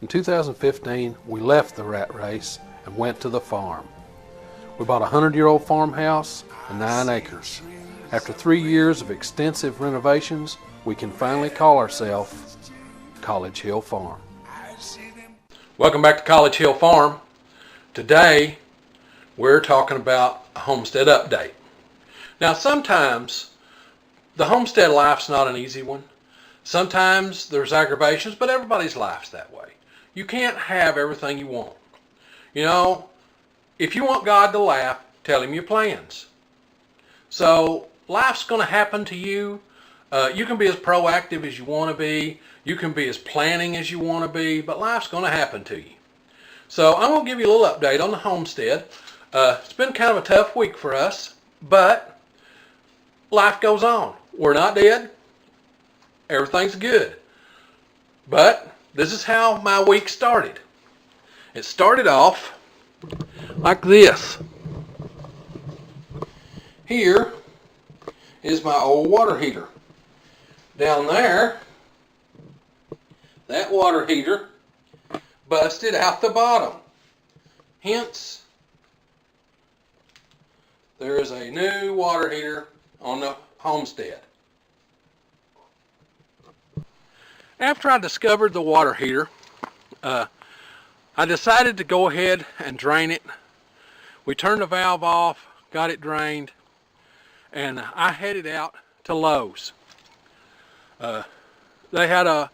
In 2015, we left the rat race and went to the farm. We bought a 100-year-old farmhouse and 9 acres. After 3 years of extensive renovations, we can finally call ourselves College Hill Farm. Welcome back to College Hill Farm. Today, we're talking about a homestead update. Now, sometimes the homestead life's not an easy one. Sometimes there's aggravations, but everybody's life's that way. You can't have everything you want. You know, if you want God to laugh, tell him your plans. So life's going to happen to you. You can be as proactive as you want to be. You can be as planning as you want to be, but life's going to happen to you. So I'm going to give you a little update on the homestead. It's been kind of a tough week for us, but life goes on. We're not dead. Everything's good. But this is how my week started. It started off like this. Here is my old water heater. Down there, that water heater busted out the bottom. Hence, there is a new water heater on the homestead. After I discovered the water heater, I decided to go ahead and drain it. We turned the valve off, got it drained, and I headed out to Lowe's. They had a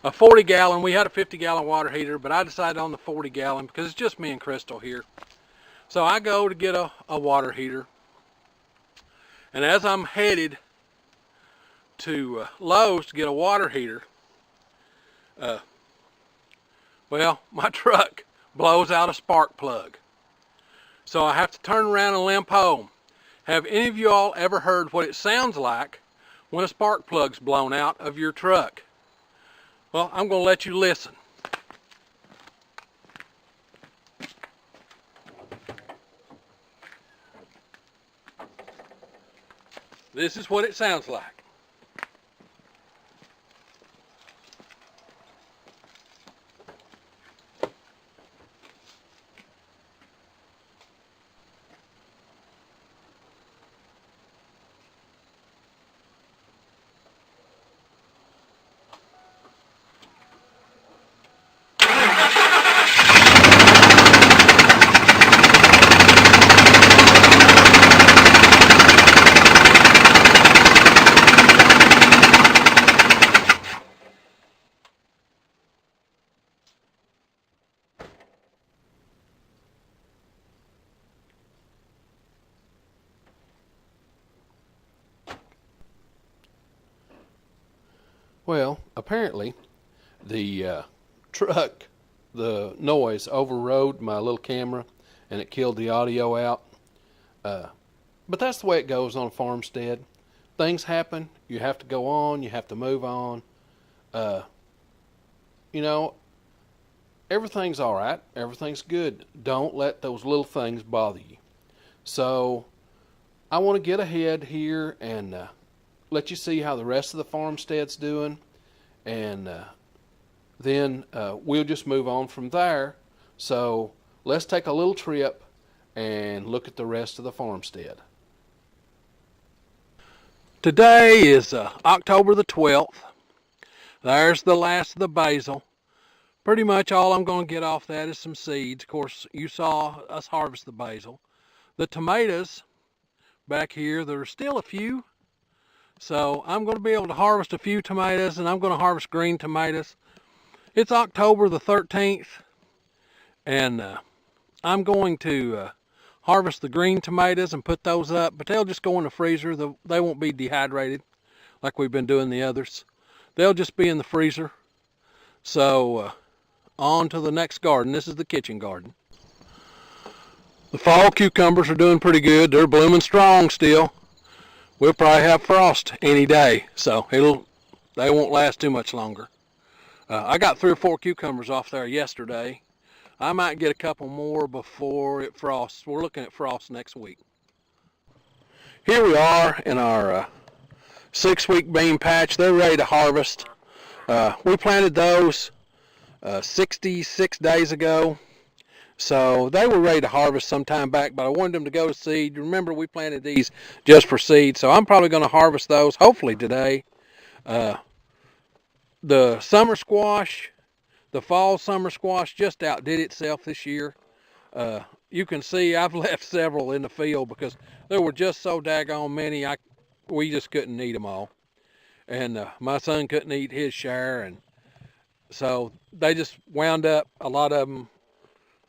40-gallon, we had a 50-gallon water heater, but I decided on the 40-gallon because it's just me and Crystal here. So I go to get a water heater, and as I'm headed to Lowe's to get a water heater, well, my truck blows out a spark plug. So I have to turn around and limp home. Have any of you all ever heard what it sounds like when a spark plug's blown out of your truck? Well, I'm going to let you listen. This is what it sounds like. Well, apparently the truck, the noise overrode my little camera and it killed the audio out. But that's the way it goes on a farmstead. Things happen, you have to go on, you have to move on. You know, everything's all right, everything's good. Don't let those little things bother you. So I want to get ahead here and let you see how the rest of the farmstead's doing, and then we'll just move on from there. So let's take a little trip and look at the rest of the farmstead. Today is October the 12th. There's the last of the basil. Pretty much all I'm going to get off that is some seeds. Of course, you saw us harvest the basil. The tomatoes back here, there are still a few. So I'm going to be able to harvest a few tomatoes, and I'm going to harvest green tomatoes. It's October the 13th, and I'm going to harvest the green tomatoes and put those up, but they'll just go in the freezer. They won't be dehydrated like we've been doing the others. They'll just be in the freezer. So on to the next garden. This is the kitchen garden. The fall cucumbers are doing pretty good. They're blooming strong still. We'll probably have frost any day, so they won't last too much longer. I got 3 or 4 cucumbers off there yesterday. I might get a couple more before it frosts. We're looking at frost next week. Here we are in our 6-week bean patch. They're ready to harvest. We planted those 66 days ago. So they were ready to harvest some time back, but I wanted them to go to seed. Remember, we planted these just for seed, so I'm probably going to harvest those hopefully today. The summer squash, the fall summer squash just outdid itself this year. You can see I've left several in the field because there were just so daggone many. We just couldn't eat them all, and my son couldn't eat his share, and so they just wound up. A lot of them.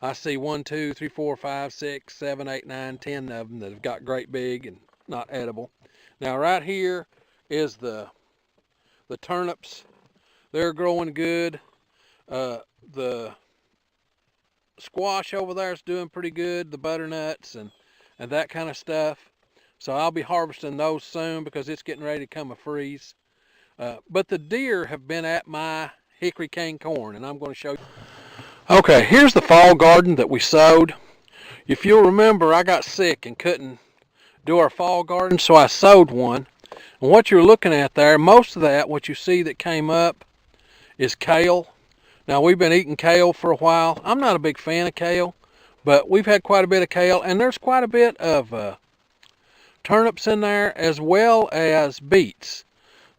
I see 1, 2, 3, 4, 5, 6, 7, 8, 9, 10 of them that have got great big and not edible. Now right here is the turnips. They're growing good. The squash over there is doing pretty good. The butternuts and that kind of stuff. So I'll be harvesting those soon because it's getting ready to come a freeze. But the deer have been at my hickory cane corn, and I'm going to show you. Okay, here's the fall garden that we sowed. If you'll remember, I got sick and couldn't do our fall garden, so I sowed one. And what you're looking at there, most of that, what you see that came up, is kale. Now, we've been eating kale for a while. I'm not a big fan of kale, but we've had quite a bit of kale, and there's quite a bit of turnips in there as well as beets.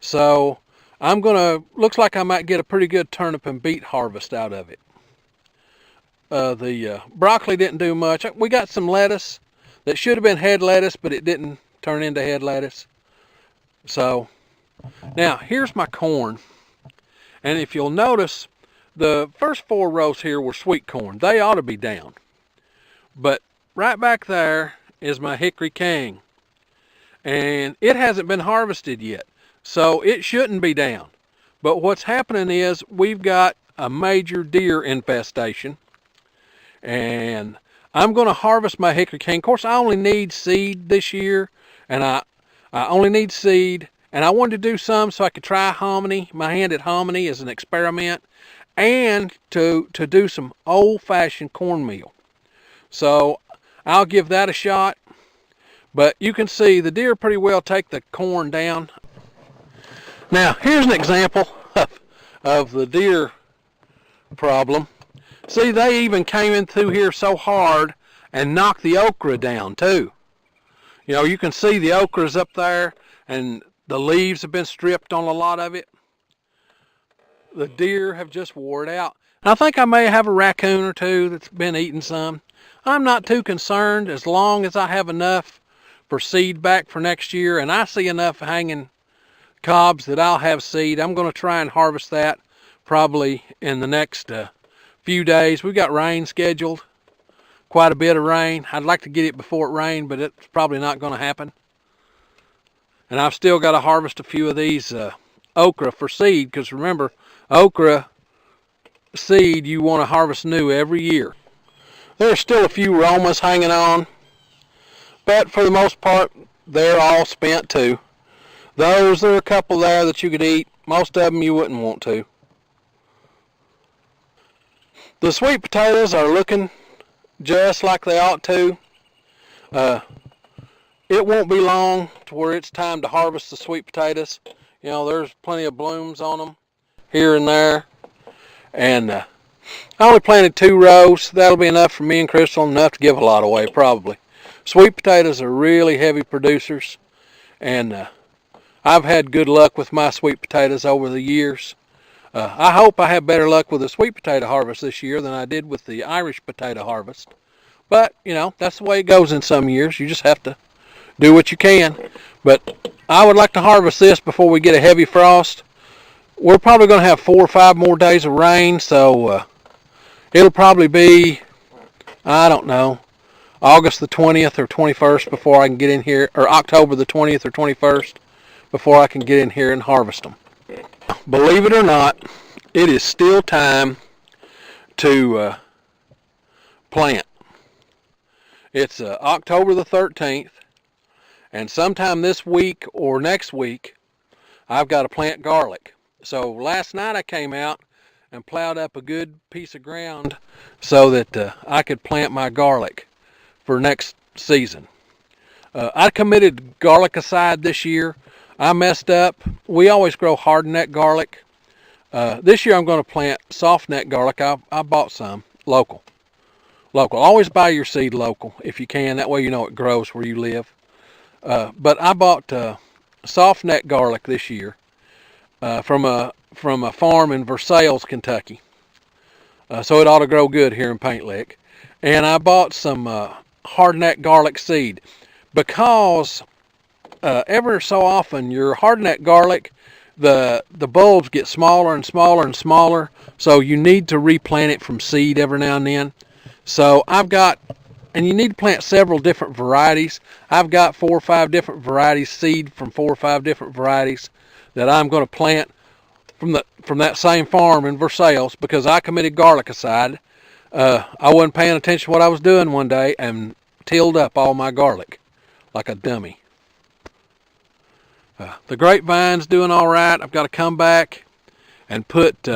So looks like I might get a pretty good turnip and beet harvest out of it. The broccoli didn't do much. We got some lettuce that should have been head lettuce, but it didn't turn into head lettuce. So now here's my corn. And if you'll notice, the first 4 rows here were sweet corn. They ought to be down. But right back there is my hickory cane. And it hasn't been harvested yet. So it shouldn't be down. But what's happening is we've got a major deer infestation. And I'm going to harvest my hickory cane. Of course, I only need seed this year. And I only need seed. And I wanted to do some so I could try hominy, my hand at hominy as an experiment. And to do some old-fashioned cornmeal. So I'll give that a shot. But you can see the deer pretty well take the corn down. Now, here's an example of the deer problem. See, they even came in through here so hard and knocked the okra down too. You know, you can see the okra's up there and the leaves have been stripped on a lot of it. The deer have just wore it out. And I think I may have a raccoon or two that's been eating some. I'm not too concerned as long as I have enough for seed back for next year and I see enough hanging cobs that I'll have seed. I'm going to try and harvest that probably in the next few days. We've got rain scheduled, quite a bit of rain. I'd like to get it before it rained, but it's probably not going to happen. And I've still got to harvest a few of these okra for seed, because remember, okra seed you want to harvest new every year. There's still a few romas hanging on, but for the most part, they're all spent too. There are a couple there that you could eat. Most of them you wouldn't want to. The sweet potatoes are looking just like they ought to. It won't be long to where it's time to harvest the sweet potatoes. You know, there's plenty of blooms on them here and there. And I only planted 2 rows. That'll be enough for me and Crystal, enough to give a lot away probably. Sweet potatoes are really heavy producers. And I've had good luck with my sweet potatoes over the years. I hope I have better luck with the sweet potato harvest this year than I did with the Irish potato harvest. But, you know, that's the way it goes in some years. You just have to do what you can. But I would like to harvest this before we get a heavy frost. We're probably going to have 4 or 5 more days of rain, so it'll probably be, I don't know, August the 20th or 21st before I can get in here, or October the 20th or 21st before I can get in here and harvest them. Believe it or not, it is still time to plant. It's October the 13th, and sometime this week or next week, I've got to plant garlic. So last night I came out and plowed up a good piece of ground so that I could plant my garlic for next season. I committed garlic aside this year. I messed up. We always grow hardneck garlic. This year I'm going to plant soft neck garlic. I bought some local. Always buy your seed local if you can. That way you know it grows where you live. But I bought soft neck garlic this year from a farm in Versailles, Kentucky. So it ought to grow good here in Paint Lick. And I bought some hardneck garlic seed because ever so often your hardneck garlic, the bulbs get smaller and smaller and smaller, so you need to replant it from seed every now and then. So and you need to plant several different varieties. I've got 4 or 5 different varieties, seed from 4 or 5 different varieties that I'm going to plant from that same farm in Versailles because I committed garlicicide. I wasn't paying attention to what I was doing one day and tilled up all my garlic like a dummy. The grapevine's doing all right. I've got to come back and put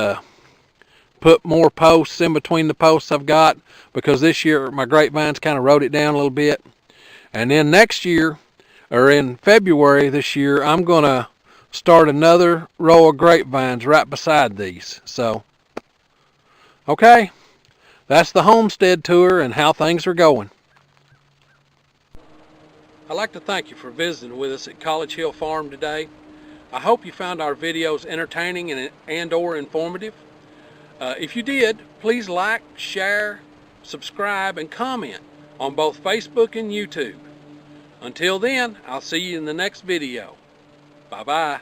more posts in between the posts I've got because this year my grapevines kind of rode it down a little bit. And then next year, or in February this year, I'm going to start another row of grapevines right beside these. So, okay, that's the homestead tour and how things are going. I'd like to thank you for visiting with us at College Hill Farm today. I hope you found our videos entertaining and or informative. If you did, please like, share, subscribe, and comment on both Facebook and YouTube. Until then, I'll see you in the next video. Bye-bye.